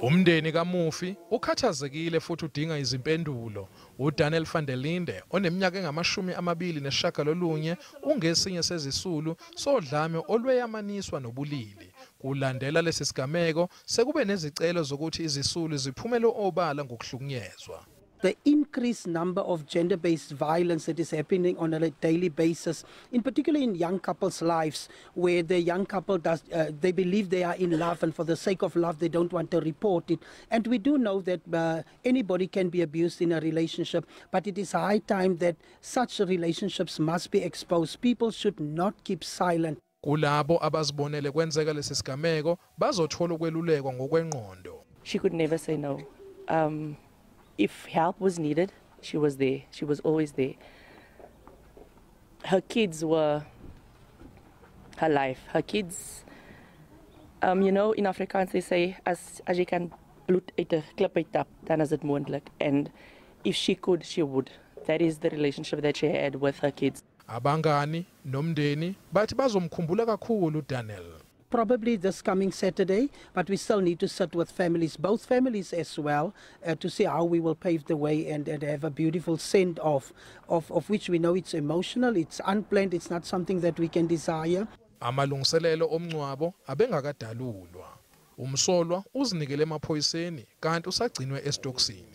Umndeni kaMufi ukhathazekile futhi udinga izimpendulo. UDanelle Van Der Linde oneminyaka engamashumi ungesinye sezisulu sodlame olweyamaniswa nobulili. Kulandela lesi sigameko sekube nezicelo zokuthi izisulu ziphumele obala ngokuhlukunyezwa. The increased number of gender-based violence that is happening on a daily basis, in particular in young couples' lives, where the young couple they believe they are in love, and for the sake of love they don't want to report it. And we do know that anybody can be abused in a relationship, but it is high time that such relationships must be exposed. People should not keep silent. Kulabo abazibonele kwenzeka lesi sigameko bazothola ukwelulekwa ngokwengqondo. She could never say no. If help was needed, she was there. She was always there. Her kids were her life. Her kids, you know, in Afrikaans they say, as jy kan bloed uit 'n klip uittap, dan is dit moontlik. And if she could, she would. That is the relationship that she had with her kids. Abangani nomndeni bathi bazomkhumbula kakhulu uDanelle. Probably this coming Saturday, but we still need to sit with families, both families as well, to see how we will pave the way and have a beautiful send-off, of which we know it's emotional, it's unplanned, it's not something that we can desire. Amalungiselelo omncwabo abengakadalulwa. Umsolwa uzinikele emaphoyiseni kanti usagcinwe esitokisini.